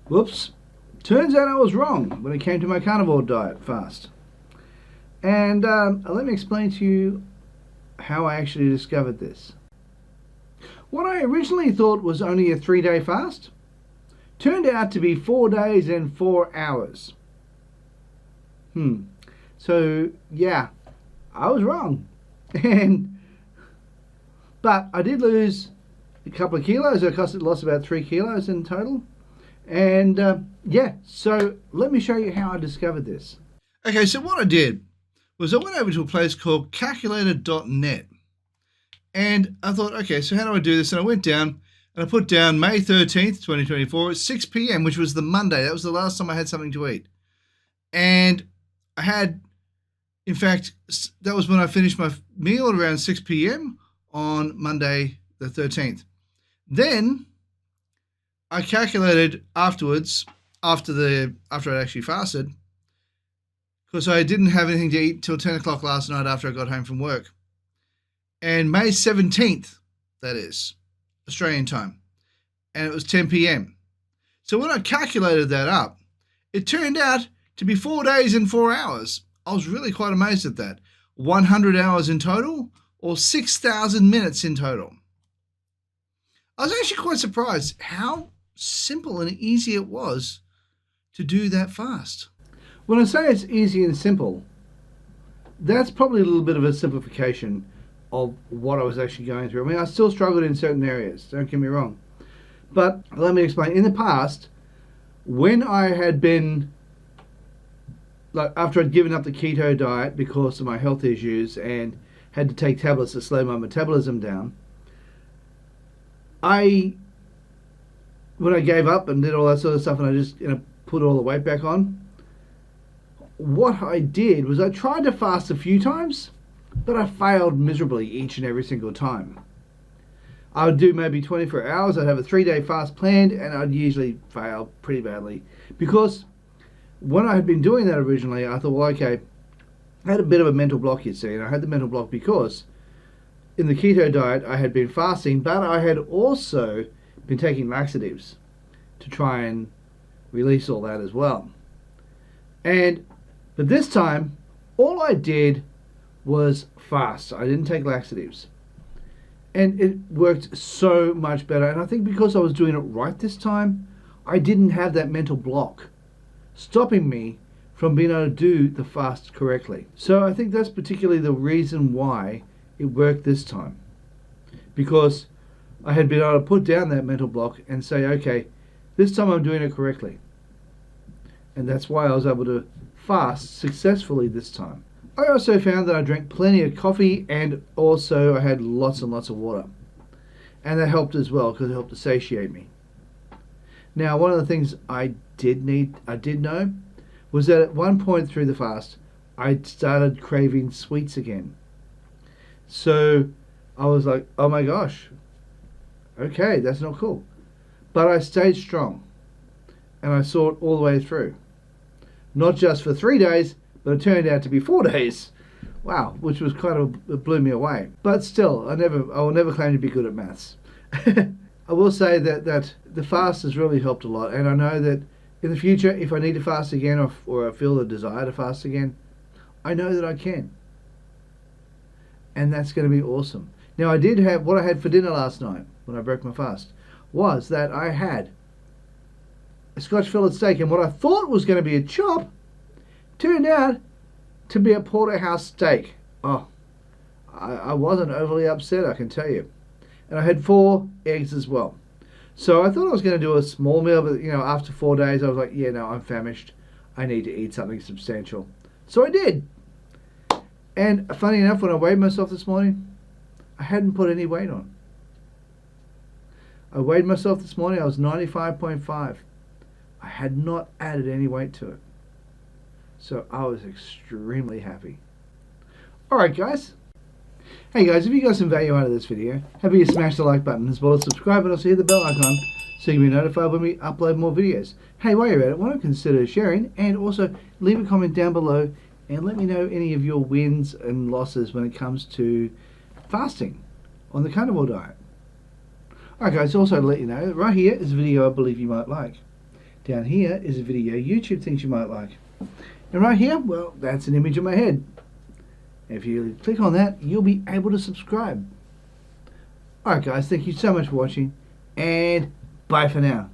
Whoops. Turns out I was wrong when it came to my carnivore diet fast. And let me explain to you how I actually discovered this. What I originally thought was only a 3-day fast turned out to be 4 days and 4 hours. So yeah, I was wrong. But I did lose a couple of kilos. I lost about 3 kilos in total. And yeah, so let me show you how I discovered this. Okay, so what I did was I went over to a place called calculator.net. And I thought, okay, so how do I do this? And I went down and I put down May 13th, 2024 at 6 p.m., which was the Monday. That was the last time I had something to eat. And I had, in fact, that was when I finished my meal at around 6 p.m. on Monday the 13th. Then I calculated afterwards, after I actually fasted, because I didn't have anything to eat till 10 o'clock last night after I got home from work. And May 17th, that is, Australian time, and it was 10 p.m. So when I calculated that up, it turned out to be 4 days and 4 hours. I was really quite amazed at that. 100 hours in total, or 6,000 minutes in total. I was actually quite surprised how simple and easy it was to do that fast. When I say it's easy and simple, that's probably a little bit of a simplification of what I was actually going through. I mean, I still struggled in certain areas, don't get me wrong. But let me explain. In the past, when I had been, like after I'd given up the keto diet because of my health issues and had to take tablets to slow my metabolism down, when I gave up and did all that sort of stuff and I just put all the weight back on, what I did was I tried to fast a few times, but I failed miserably each and every single time. I would do maybe 24 hours, I'd have a 3-day fast planned, and I'd usually fail pretty badly. Because when I had been doing that originally, I thought, well, okay, I had a bit of a mental block, you see, and I had the mental block because in the keto diet I had been fasting, but I had also been taking laxatives to try and release all that as well. But this time, all I did was fast. I didn't take laxatives. And it worked so much better. And I think because I was doing it right this time, I didn't have that mental block stopping me from being able to do the fast correctly. So I think that's particularly the reason why it worked this time. Because I had been able to put down that mental block and say, okay, this time I'm doing it correctly. And that's why I was able to fast successfully this time. I also found that I drank plenty of coffee and also I had lots and lots of water. And that helped as well because it helped to satiate me. Now, one of the things I did know was that at one point through the fast, I started craving sweets again. So I was like, oh my gosh, okay, that's not cool. But I stayed strong and I saw it all the way through. Not just for 3 days, but it turned out to be 4 days. Wow, which was it blew me away. But still, I will never claim to be good at maths. I will say that the fast has really helped a lot, and I know that in the future, if I need to fast again or I feel the desire to fast again, I know that I can. And that's going to be awesome. Now, I did have, what I had for dinner last night when I broke my fast was that I had a Scotch fillet steak, and what I thought was going to be a chop turned out to be a porterhouse steak. Oh, I wasn't overly upset, I can tell you. And I had 4 eggs as well. So I thought I was going to do a small meal, but after 4 days I was like, yeah, no, I'm famished. I need to eat something substantial. So I did. And funny enough, when I weighed myself this morning, I hadn't put any weight on. I weighed myself this morning, I was 95.5. I had not added any weight to it. So I was extremely happy. Alright guys. Hey guys, if you got some value out of this video, have you smash the like button as well as subscribe and also hit the bell icon so you can be notified when we upload more videos. Hey, while you're at it, why don't consider sharing and also leave a comment down below and let me know any of your wins and losses when it comes to fasting on the carnivore diet. Alright guys, also to let you know, right here is a video I believe you might like. Down here is a video YouTube thinks you might like. And right here, well, that's an image of my head. If you click on that, you'll be able to subscribe. Alright guys, thank you so much for watching, and bye for now.